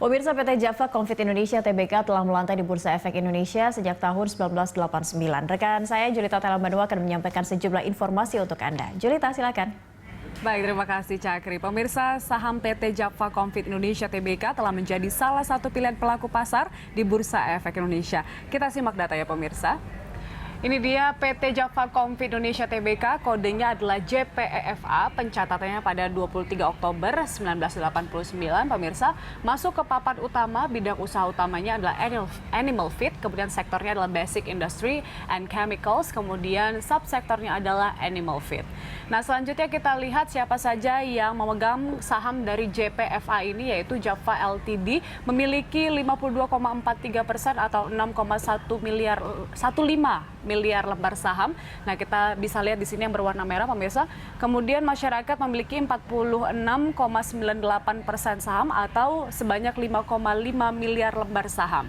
Pemirsa, PT Java Confit Indonesia Tbk telah melantai di Bursa Efek Indonesia sejak tahun 1989. Rekan saya Julita Telambanua akan menyampaikan sejumlah informasi untuk Anda. Julita, silakan. Baik, terima kasih Cakri. Pemirsa, saham PT Java Confit Indonesia Tbk telah menjadi salah satu pilihan pelaku pasar di Bursa Efek Indonesia. Kita simak data ya pemirsa. Ini dia PT Java Confit Indonesia Tbk, kodenya adalah JPEFA, pencatatannya pada 23 Oktober 1989, pemirsa. Masuk ke papan utama, bidang usaha utamanya adalah animal feed, kemudian sektornya adalah basic industry and chemicals, kemudian subsektornya adalah animal feed. Nah, selanjutnya kita lihat siapa saja yang memegang saham dari JPEFA ini, yaitu Java Ltd, memiliki 52,43% atau 6,15 miliar lembar saham. Nah, kita bisa lihat di sini yang berwarna merah pemirsa. Kemudian masyarakat memiliki 46,98% saham atau sebanyak 5,5 miliar lembar saham.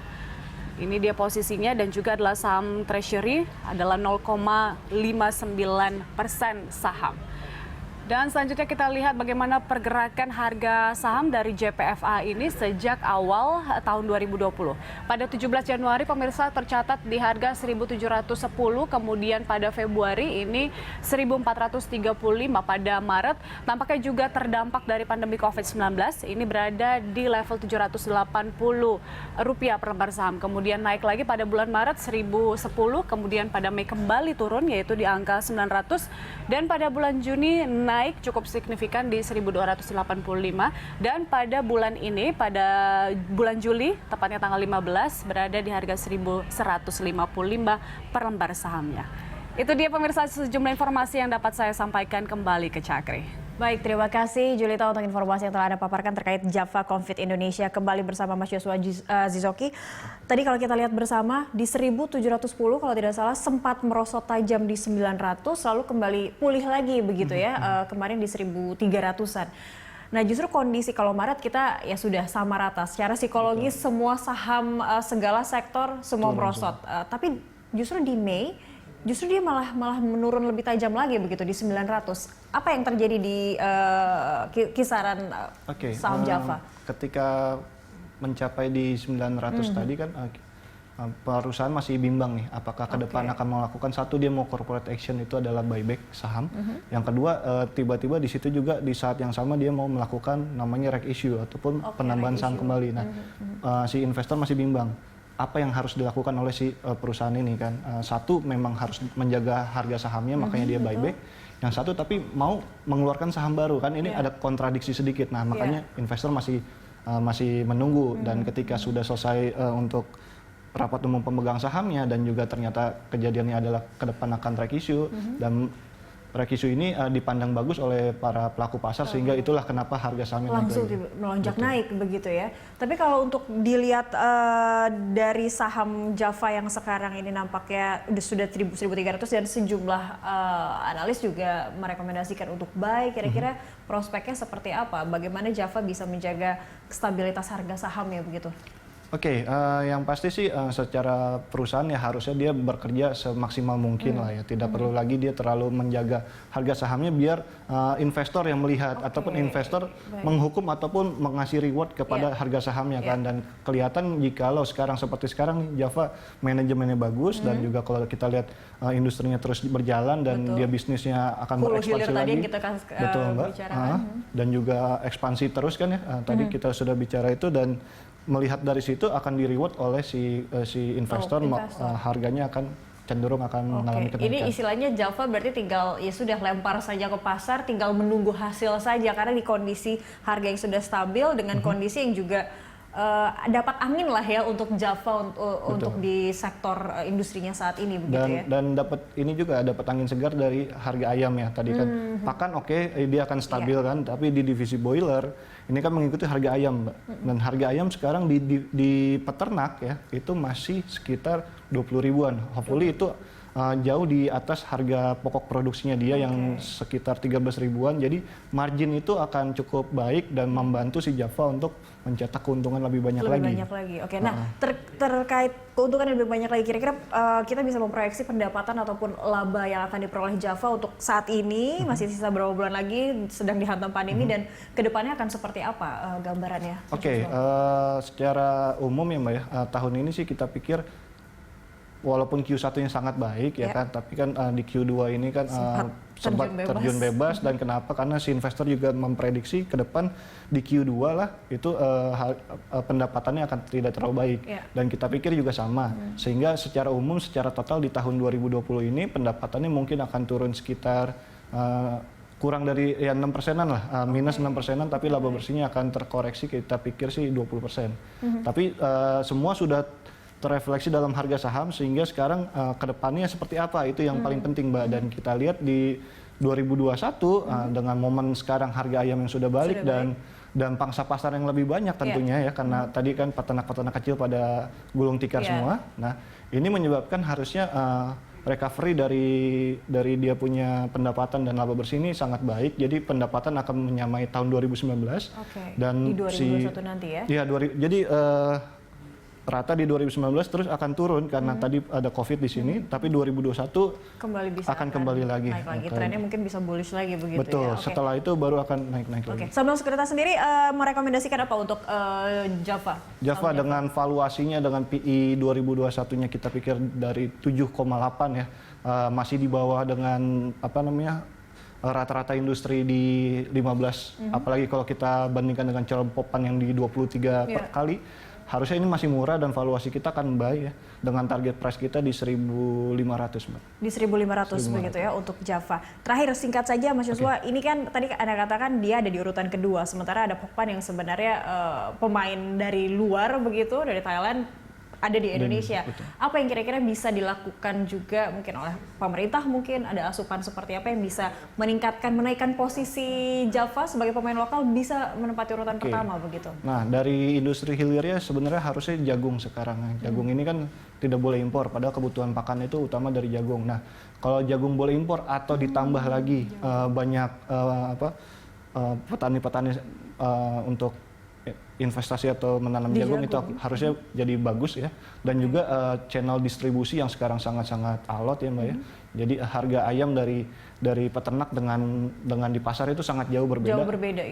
Ini dia posisinya, dan juga adalah saham treasury adalah 0,59% saham. Dan selanjutnya kita lihat bagaimana pergerakan harga saham dari JPEFA ini sejak awal tahun 2020. Pada 17 Januari pemirsa tercatat di harga 1.710, kemudian pada Februari ini 1.435, pada Maret tampaknya juga terdampak dari pandemi COVID-19, ini berada di level Rp780 per lembar saham. Kemudian naik lagi pada bulan Maret 1.010, kemudian pada Mei kembali turun yaitu di angka 900, dan pada bulan Juni naik cukup signifikan di 1.285, dan pada bulan ini, pada bulan Juli, tepatnya tanggal 15, berada di harga 1.155 per lembar sahamnya. Itu dia pemirsa sejumlah informasi yang dapat saya sampaikan, kembali ke Cakri. Baik, terima kasih Julita untuk informasi yang telah Anda paparkan terkait Java Confit Indonesia. Kembali bersama Mas Yosua Zizoki. Tadi kalau kita lihat bersama di 1.710 kalau tidak salah sempat merosot tajam di 900, lalu kembali pulih lagi begitu ya, kemarin di 1.300-an. Nah, justru kondisi kalau Maret kita ya sudah sama rata. Secara psikologis semua saham, segala sektor semua merosot. Tapi justru di Mei justru dia malah menurun lebih tajam lagi begitu di 900. Apa yang terjadi di kisaran saham Java? Ketika mencapai di 900 tadi kan perusahaan masih bimbang nih, apakah ke depan akan melakukan, satu dia mau corporate action itu adalah buyback saham. Yang kedua tiba-tiba di situ juga di saat yang sama dia mau melakukan namanya reg issue ataupun penambahan saham kembali. Nah, si investor masih bimbang apa yang harus dilakukan oleh si perusahaan ini kan. Satu memang harus menjaga harga sahamnya, makanya dia buyback. Yang satu tapi mau mengeluarkan saham baru kan, ini ada kontradiksi sedikit. Nah, makanya investor masih menunggu, dan ketika sudah selesai untuk rapat umum pemegang sahamnya dan juga ternyata kejadiannya adalah ke depan akan reg issue, dan reg issue ini dipandang bagus oleh para pelaku pasar, sehingga itulah kenapa harga sahamnya langsung melonjak naik begitu ya. Tapi kalau untuk dilihat dari saham Java yang sekarang ini nampaknya sudah 1.300, dan sejumlah analis juga merekomendasikan untuk buy. Kira-kira prospeknya seperti apa? Bagaimana Java bisa menjaga stabilitas harga sahamnya begitu? Oke, yang pasti sih secara perusahaan ya harusnya dia bekerja semaksimal mungkin lah ya. Tidak perlu lagi dia terlalu menjaga harga sahamnya, biar investor yang melihat ataupun investor menghukum ataupun mengasih reward kepada harga sahamnya kan. Dan kelihatan jikalau sekarang seperti sekarang Java manajemennya bagus, dan juga kalau kita lihat industrinya terus berjalan dan dia bisnisnya akan berekspansi lagi. Betul Mbak. Dan juga ekspansi terus kan ya. Tadi kita sudah bicara itu, dan melihat dari situ akan di-reward oleh si investor, harganya akan cenderung akan mengalami kenaikan. Ini istilahnya Java berarti tinggal ya sudah lempar saja ke pasar, tinggal menunggu hasil saja, karena di kondisi harga yang sudah stabil dengan kondisi yang juga dapat angin lah ya untuk Java untuk di sektor industrinya saat ini begitu dan dapat ini juga dapat angin segar dari harga ayam ya tadi kan. Pakan dia akan stabil kan, tapi di divisi boiler ini kan mengikuti harga ayam Mbak. Dan harga ayam sekarang di peternak ya itu masih sekitar 20 ribuan. Hopefully itu jauh di atas harga pokok produksinya dia yang sekitar 13 ribuan. Jadi margin itu akan cukup baik dan membantu si Java untuk mencetak keuntungan lebih banyak lagi. Lebih banyak lagi. Oke, nah terkait keuntungan yang lebih banyak lagi, kira-kira kita bisa memproyeksi pendapatan ataupun laba yang akan diperoleh Java untuk saat ini, masih sisa berapa bulan lagi, sedang dihantam pandemi, dan kedepannya akan seperti apa gambarannya? Oke, secara umum ya Mbak ya, tahun ini sih kita pikir walaupun Q1-nya sangat baik ya kan, tapi kan di Q2 ini kan sempat terjun bebas. Dan kenapa? Karena si investor juga memprediksi ke depan di Q2 lah itu pendapatannya akan tidak terlalu baik. Dan kita pikir juga sama. Sehingga secara umum, secara total di tahun 2020 ini pendapatannya mungkin akan turun sekitar kurang dari ya 6%-an lah, minus 6%-an, tapi laba bersihnya akan terkoreksi, kita pikir sih 20%. Tapi semua sudah terrefleksi dalam harga saham, sehingga sekarang ke depannya seperti apa, itu yang paling penting Mbak. Dan kita lihat di 2021 dengan momen sekarang harga ayam yang sudah balik dan pangsa pasar yang lebih banyak tentunya ya, karena tadi kan peternak-peternak kecil pada gulung tikar semua. Nah, ini menyebabkan harusnya recovery dari dia punya pendapatan dan laba bersih ini sangat baik. Jadi pendapatan akan menyamai tahun 2019. Dan di 2021 nanti ya? Iya, jadi rata di 2019 terus akan turun karena tadi ada COVID di sini, tapi 2021 akan kembali lagi. Naik lagi, trennya mungkin bisa bullish lagi begitu. Betul, ya? setelah itu baru akan naik lagi. Samuel Sekuritas sendiri merekomendasikan apa untuk Java? Java dengan valuasinya, dengan PI 2021-nya kita pikir dari 7,8 ya, masih di bawah dengan apa namanya rata-rata industri di 15, apalagi kalau kita bandingkan dengan Celpopan yang di 23 per kali. Harusnya ini masih murah dan valuasi kita akan baik ya, dengan target price kita di 1.500 Mbak. Di 1.500 begitu ya untuk Java. Terakhir singkat saja Mas Yosua, ini kan tadi Anda katakan dia ada di urutan kedua, sementara ada Pokpan yang sebenarnya pemain dari luar begitu, dari Thailand, ada di Indonesia. Apa yang kira-kira bisa dilakukan juga mungkin oleh pemerintah, mungkin ada asupan seperti apa yang bisa meningkatkan, menaikkan posisi Java sebagai pemain lokal bisa menempati urutan pertama begitu? Nah, dari industri hilirnya sebenarnya harusnya jagung sekarang. Jagung ini kan tidak boleh impor, padahal kebutuhan pakan itu utama dari jagung. Nah, kalau jagung boleh impor atau ditambah lagi banyak petani-petani untuk investasi atau menanam jagung itu harusnya jadi bagus ya. Dan juga channel distribusi yang sekarang sangat-sangat alot ya Mbak ya. Jadi harga ayam dari peternak dengan di pasar itu sangat jauh berbeda.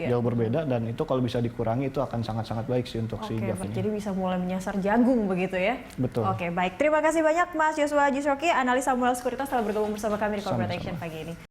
Jauh berbeda dan itu kalau bisa dikurangi itu akan sangat-sangat baik sih untuk si Java ini. Jadi bisa mulai menyasar jagung begitu ya. Betul. Oke, baik. Terima kasih banyak Mas Yosua Zizoki, analis Samuel Sekuritas telah bergabung bersama kami di Corporate Action pagi ini.